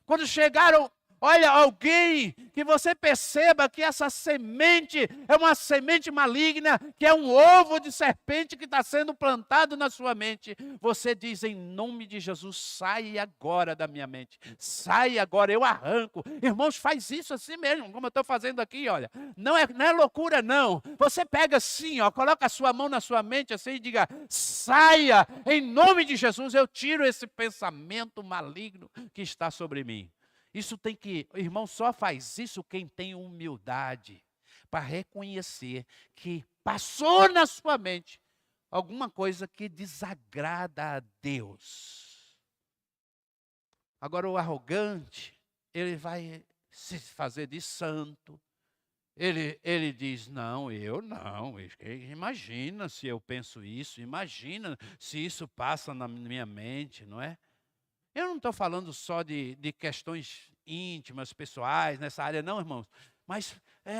Quando chegaram, olha, alguém que você perceba que essa semente é uma semente maligna, que é um ovo de serpente que está sendo plantado na sua mente. Você diz, em nome de Jesus, sai agora da minha mente. Sai agora, eu arranco. Irmãos, faz isso assim mesmo, como eu estou fazendo aqui, olha. Não é loucura, não. Você pega assim, ó, coloca a sua mão na sua mente assim e diga, saia, em nome de Jesus, eu tiro esse pensamento maligno que está sobre mim. Isso tem que, irmão, só faz isso quem tem humildade para reconhecer que passou na sua mente alguma coisa que desagrada a Deus. Agora o arrogante, ele vai se fazer de santo. Ele diz, não, eu não, imagina se eu penso isso, imagina se isso passa na minha mente, não é? Eu não estou falando só de questões íntimas, pessoais, nessa área não, irmãos. Mas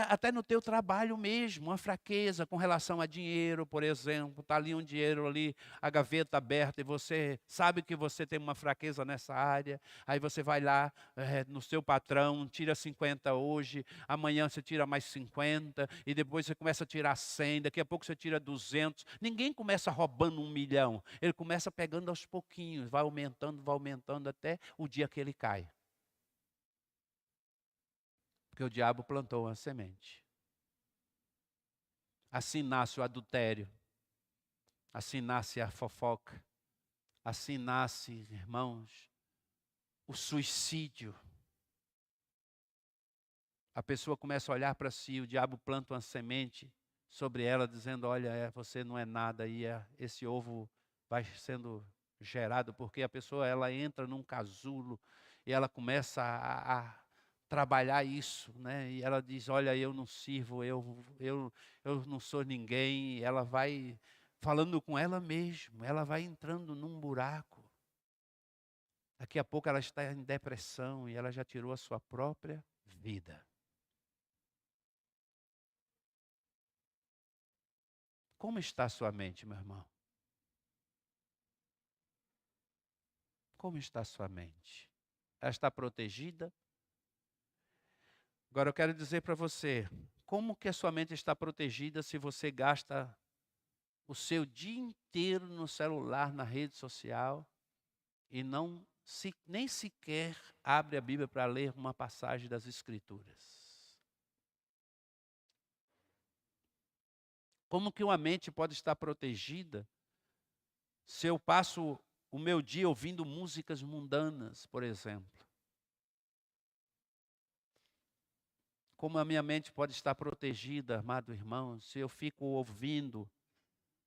até no teu trabalho mesmo, uma fraqueza com relação a dinheiro, por exemplo. Está ali um dinheiro ali, a gaveta aberta, e você sabe que você tem uma fraqueza nessa área. Aí você vai lá no seu patrão, tira 50 hoje, amanhã você tira mais 50, e depois você começa a tirar 100, daqui a pouco você tira 200. Ninguém começa roubando 1 milhão. Ele começa pegando aos pouquinhos, vai aumentando até o dia que ele cai. Porque o diabo plantou uma semente. Assim nasce o adultério. Assim nasce a fofoca. Assim nasce, irmãos, o suicídio. A pessoa começa a olhar para si, o diabo planta uma semente sobre ela, dizendo, olha, você não é nada, e esse ovo vai sendo gerado, porque a pessoa ela entra num casulo e ela começa a trabalhar isso, né? E ela diz, olha, eu não sirvo, eu não sou ninguém. Ela vai falando com ela mesma, ela vai entrando num buraco. Daqui a pouco ela está em depressão e ela já tirou a sua própria vida. Como está a sua mente, meu irmão? Como está a sua mente? Ela está protegida? Agora eu quero dizer para você, como que a sua mente está protegida se você gasta o seu dia inteiro no celular, na rede social, e nem sequer abre a Bíblia para ler uma passagem das Escrituras? Como que uma mente pode estar protegida se eu passo o meu dia ouvindo músicas mundanas, por exemplo? Como a minha mente pode estar protegida, amado irmão, se eu fico ouvindo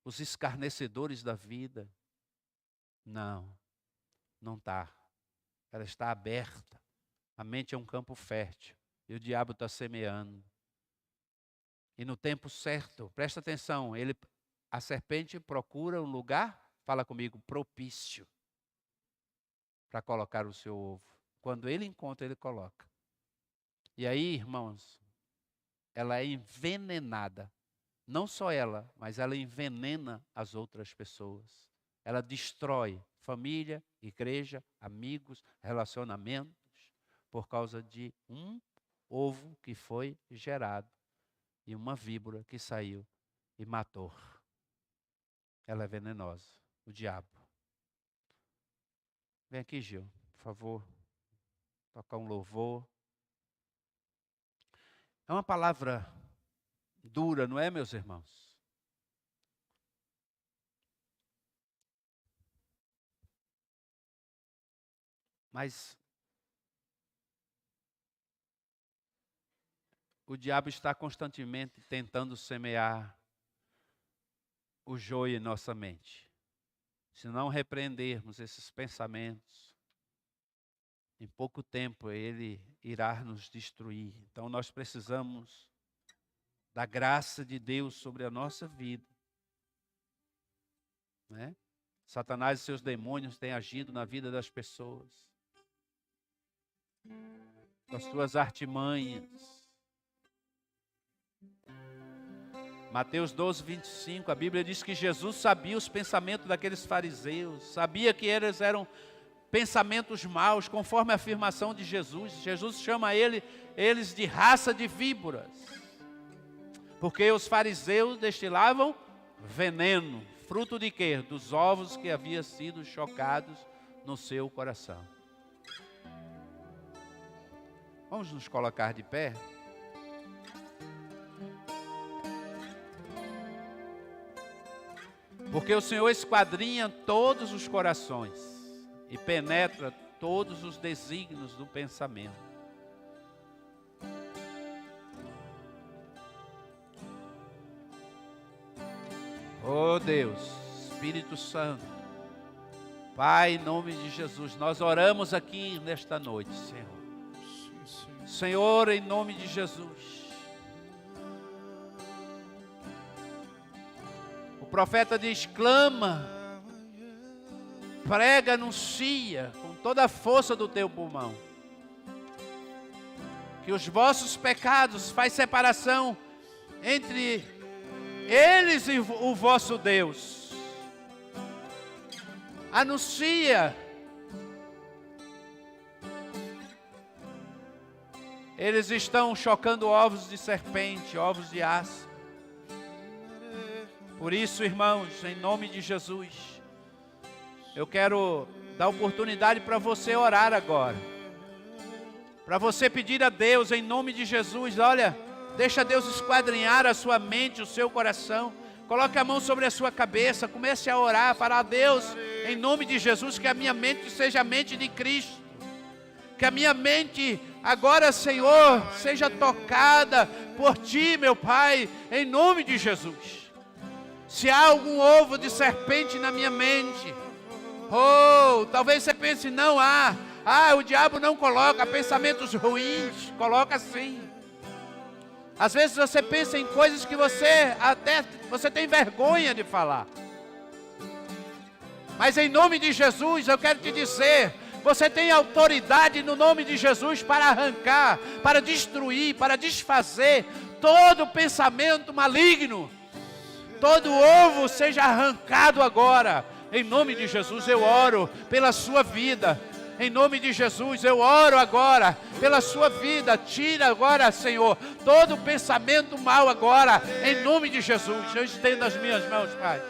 os escarnecedores da vida? Não está. Ela está aberta. A mente é um campo fértil e o diabo está semeando. E no tempo certo, presta atenção, a serpente procura um lugar, fala comigo, propício, para colocar o seu ovo. Quando ele encontra, ele coloca. E aí, irmãos, ela é envenenada. Não só ela, mas ela envenena as outras pessoas. Ela destrói família, igreja, amigos, relacionamentos, por causa de um ovo que foi gerado e uma víbora que saiu e matou. Ela é venenosa, o diabo. Vem aqui, Gil, por favor, tocar um louvor. É uma palavra dura, não é, meus irmãos? Mas o diabo está constantemente tentando semear o joio em nossa mente. Se não repreendermos esses pensamentos, em pouco tempo ele irá nos destruir. Então nós precisamos da graça de Deus sobre a nossa vida. Né? Satanás e seus demônios têm agido na vida das pessoas, com as suas artimanhas. Mateus 12, 25, a Bíblia diz que Jesus sabia os pensamentos daqueles fariseus, sabia que eles eram pensamentos maus, conforme a afirmação de Jesus. Jesus chama eles de raça de víboras, porque os fariseus destilavam veneno, fruto de quê? Dos ovos que haviam sido chocados no seu coração. Vamos nos colocar de pé? Porque o Senhor esquadrinha todos os corações e penetra todos os desígnios do pensamento. Oh Deus, Espírito Santo, Pai, em nome de Jesus, nós oramos aqui nesta noite, Senhor. Senhor, em nome de Jesus. O profeta diz: clama, prega, anuncia com toda a força do teu pulmão, que os vossos pecados faz separação entre eles e o vosso Deus. Anuncia. Eles estão chocando ovos de serpente, ovos de aço. Por isso, irmãos, em nome de Jesus, eu quero dar oportunidade para você orar agora. Para você pedir a Deus, em nome de Jesus, olha, deixa Deus esquadrinhar a sua mente, o seu coração. Coloque a mão sobre a sua cabeça, comece a orar para Deus, em nome de Jesus, que a minha mente seja a mente de Cristo. Que a minha mente agora, Senhor, seja tocada por Ti, meu Pai, em nome de Jesus. Se há algum ovo de serpente na minha mente, talvez você pense, não há. O diabo não coloca pensamentos ruins, coloca sim. Às vezes você pensa em coisas que você tem vergonha de falar. Mas em nome de Jesus, eu quero te dizer, você tem autoridade no nome de Jesus para arrancar, para destruir, para desfazer todo pensamento maligno. Todo ovo seja arrancado agora. Em nome de Jesus eu oro pela sua vida. Em nome de Jesus eu oro agora pela sua vida. Tira agora, Senhor, todo pensamento mal agora. Em nome de Jesus. Eu estendo as minhas mãos, Pai.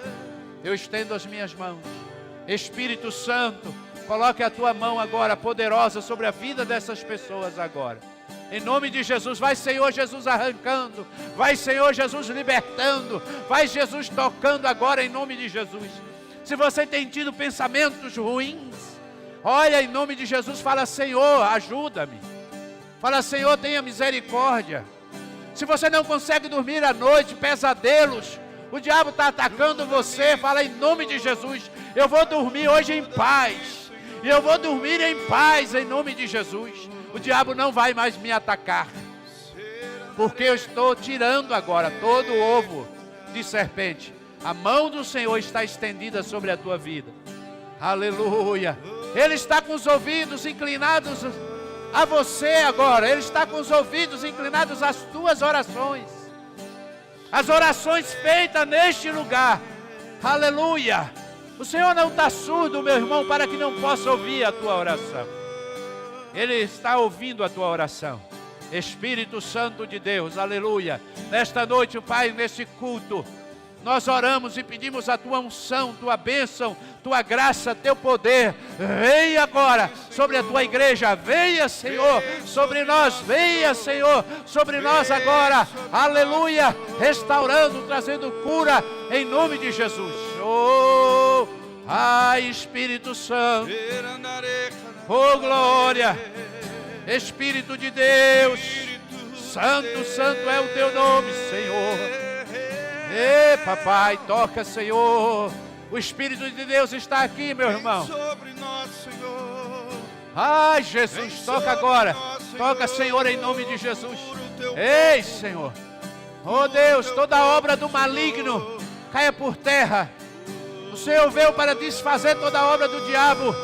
Eu estendo as minhas mãos. Espírito Santo, coloque a tua mão agora poderosa sobre a vida dessas pessoas agora. Em nome de Jesus, vai Senhor Jesus arrancando, vai Senhor Jesus libertando, vai Jesus tocando agora em nome de Jesus. Se você tem tido pensamentos ruins, olha em nome de Jesus, fala: Senhor, ajuda-me. Fala: Senhor, tenha misericórdia. Se você não consegue dormir à noite, pesadelos, o diabo está atacando você, fala: em nome de Jesus, eu vou dormir hoje em paz, e eu vou dormir em paz em nome de Jesus. O diabo não vai mais me atacar, porque eu estou tirando agora todo o ovo de serpente. A mão do Senhor está estendida sobre a tua vida. Aleluia. Ele está com os ouvidos inclinados a você agora. Ele está com os ouvidos inclinados às tuas orações. As orações feitas neste lugar. Aleluia. O Senhor não está surdo, meu irmão, para que não possa ouvir a tua oração. Ele está ouvindo a tua oração. Espírito Santo de Deus, aleluia. Nesta noite, Pai, neste culto, nós oramos e pedimos a tua unção, tua bênção, tua graça, teu poder. Venha agora sobre a tua igreja. Venha, Senhor, sobre nós. Venha, Senhor, sobre nós agora. Aleluia. Restaurando, trazendo cura em nome de Jesus. Espírito Santo. Glória. Espírito de Deus. Santo, santo é o teu nome, Senhor. Papai, toca, Senhor. O Espírito de Deus está aqui, meu irmão. Jesus, toca agora. Toca, Senhor, em nome de Jesus. Ei, Senhor. Oh Deus, toda obra do maligno caia por terra. O Senhor veio para desfazer toda obra do diabo.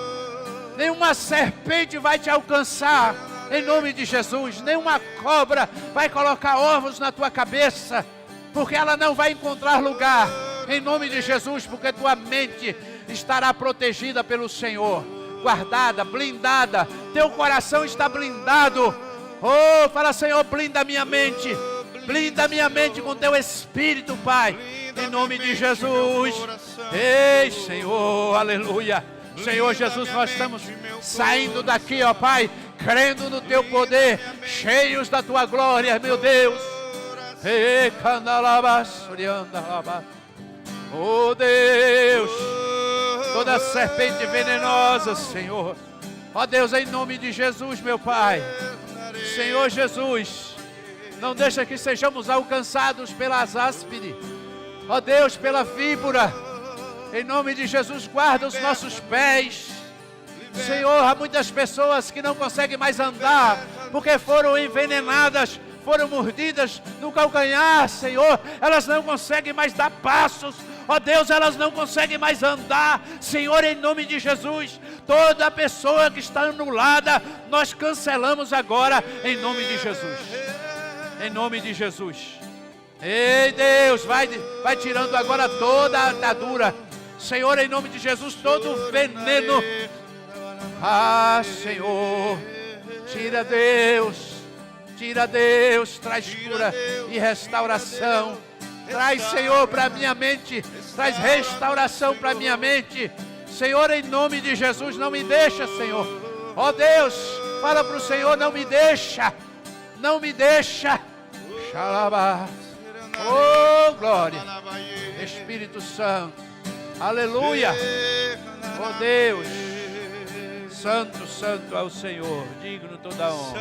Nenhuma serpente vai te alcançar, em nome de Jesus. Nenhuma cobra vai colocar ovos na tua cabeça, porque ela não vai encontrar lugar, em nome de Jesus, porque tua mente estará protegida pelo Senhor, guardada, blindada. Teu coração está blindado. Oh, fala, Senhor, blinda minha mente. Blinda minha mente com teu Espírito, Pai, em nome de Jesus. Ei, Senhor, aleluia. Senhor Jesus, nós estamos saindo daqui, ó Pai, crendo no teu poder, cheios da tua glória, meu Deus. Ei, oh Deus, toda serpente venenosa, Senhor. Ó Deus, em nome de Jesus, meu Pai. Senhor Jesus, não deixa que sejamos alcançados pelas áspide. Ó Deus, pela víbora. Em nome de Jesus, guarda os nossos pés. Senhor, há muitas pessoas que não conseguem mais andar, porque foram envenenadas, foram mordidas no calcanhar, Senhor. Elas não conseguem mais dar passos. Ó Deus, elas não conseguem mais andar. Senhor, em nome de Jesus, toda pessoa que está anulada, nós cancelamos agora, em nome de Jesus. Em nome de Jesus. Ei Deus, vai tirando agora toda a atadura. Senhor, em nome de Jesus, todo o veneno. Ah, Senhor, tira Deus, traz cura e restauração. Traz, Senhor, para minha mente, traz restauração para minha mente. Senhor, em nome de Jesus, não me deixa, Senhor. Ó Deus, fala para o Senhor, não me deixa. Xalabá. Oh, glória. Espírito Santo. Aleluia. Oh Deus. Santo, santo é o Senhor. Digno toda honra.